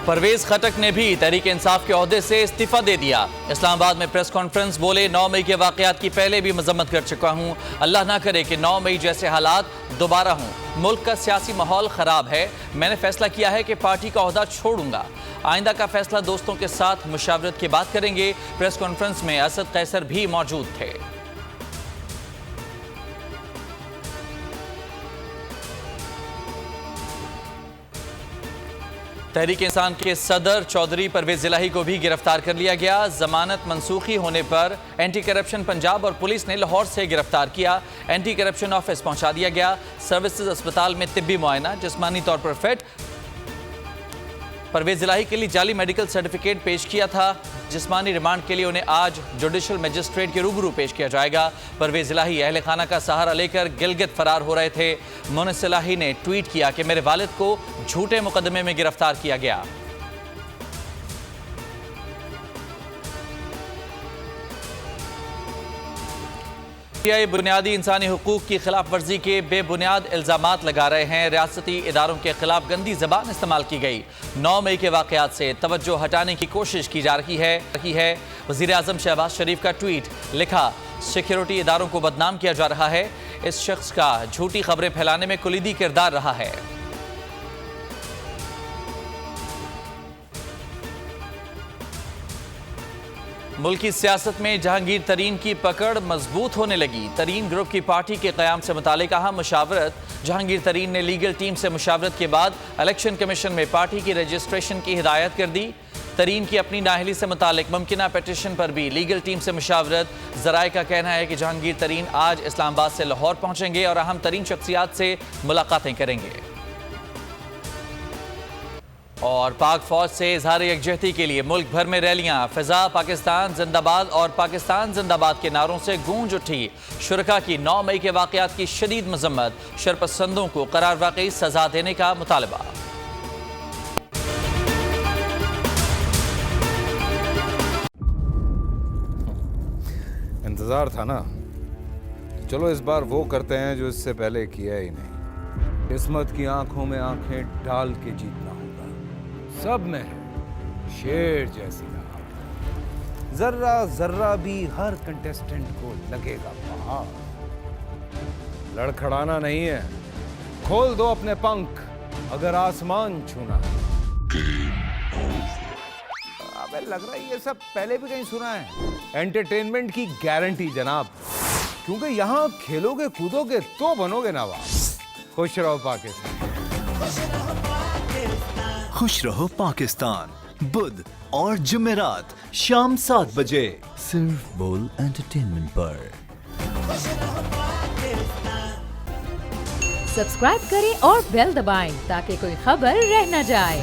परवेज खटक ने भी तहरीक इंसाफ के ओहदे से इस्तीफा दे दिया। इस्लामाबाद में प्रेस कॉन्फ्रेंस बोले, 9 मई के वाकयात की पहले भी मजम्मत कर चुका हूं। अल्लाह ना करे कि 9 मई जैसे हालात दोबारा हों। मुल्क का सियासी माहौल खराब है। मैंने फैसला किया है कि पार्टी का ओहदा छोड़ूंगा। आइंदा का फैसला दोस्तों के साथ मुशावरत की बात करेंगे। प्रेस कॉन्फ्रेंस में असद कैसर भी मौजूद थे। तहरीक इंसान के सदर चौधरी परवेज इलाही को भी गिरफ्तार कर लिया गया। जमानत मनसूखी होने पर एंटी करप्शन पंजाब और पुलिस ने लाहौर से गिरफ्तार किया। एंटी करप्शन ऑफिस पहुंचा दिया गया। सर्विसेज अस्पताल में तिब्बी मुआयना, जिस्मानी तौर पर फिट। परवेज इलाही के लिए जाली मेडिकल सर्टिफिकेट पेश किया था। जिस्मानी रिमांड के लिए उन्हें आज जुडिशल मजिस्ट्रेट के रूबरू पेश किया जाएगा। परवेज इलाही अहले खाना का सहारा लेकर गिलगित फरार हो रहे थे। मुनिस इलाही ने ट्वीट किया कि मेरे वालिद को झूठे मुकदमे में गिरफ्तार किया गया। बुनियादी इंसानी हुकूक की खिलाफ वर्जी के बेबुनियाद इल्जामात लगा रहे हैं। रियासती इदारों के खिलाफ गंदी जबान इस्तेमाल की गई। 9 मई के वाकयात से तवज्जो हटाने की कोशिश की जा रही है। वज़ीर आज़म शहबाज शरीफ का ट्वीट, लिखा, सिक्योरिटी इदारों को बदनाम किया जा रहा है। इस शख्स का झूठी खबरें फैलाने में कुलीदी किरदार रहा है। मुल्की सियासत में जहांगीर तरीन की पकड़ मजबूत होने लगी। तरीन ग्रुप की पार्टी के क़याम से मुतालिक अहम मुशावरत। जहांगीर तरीन ने लीगल टीम से मुशावरत के बाद इलेक्शन कमीशन में पार्टी की रजिस्ट्रेशन की हिदायत कर दी। तरीन की अपनी नाअहली से मुतालिक मुमकिना पिटीशन पर भी लीगल टीम से मुशावरत। ज़राए का कहना है कि जहांगीर तरीन आज इस्लामाबाद से लाहौर पहुंचेंगे और अहम तरीन शख्सियात से मुलाकातें करेंगे। और पाक फौज से इजहार यकजहती के लिए मुल्क भर में रैलियां। फिजा पाकिस्तान जिंदाबाद और पाकिस्तान जिंदाबाद के नारों से गूंज उठी। शुरका की 9 मई के वाकयात की शदीद मजम्मत। शरपसंदों को करार वाकई सजा देने का मुतालबा। इंतजार था ना, चलो इस बार वो करते हैं जो इससे पहले किया ही नहीं। किस्मत की आंखों में आंखें डाल के जीतना होगा। सब में है शेर जैसी राह। जर्रा जर्रा भी हर कंटेस्टेंट को लगेगा पहाड़। लड़खड़ाना नहीं है, खोल दो अपने पंख अगर आसमान छूना है। अबे लग रहा है ये सब पहले भी कहीं सुना है। एंटरटेनमेंट की गारंटी जनाब, क्योंकि यहाँ खेलोगे कूदोगे तो बनोगे नवाब। खुश रहो पाकिस्तान। खुश रहो पाकिस्तान, बुध और जुमेरात शाम 7 बजे सिर्फ बोल एंटरटेनमेंट पर। सब्सक्राइब करें और बेल दबाएं ताकि कोई खबर रह न जाए।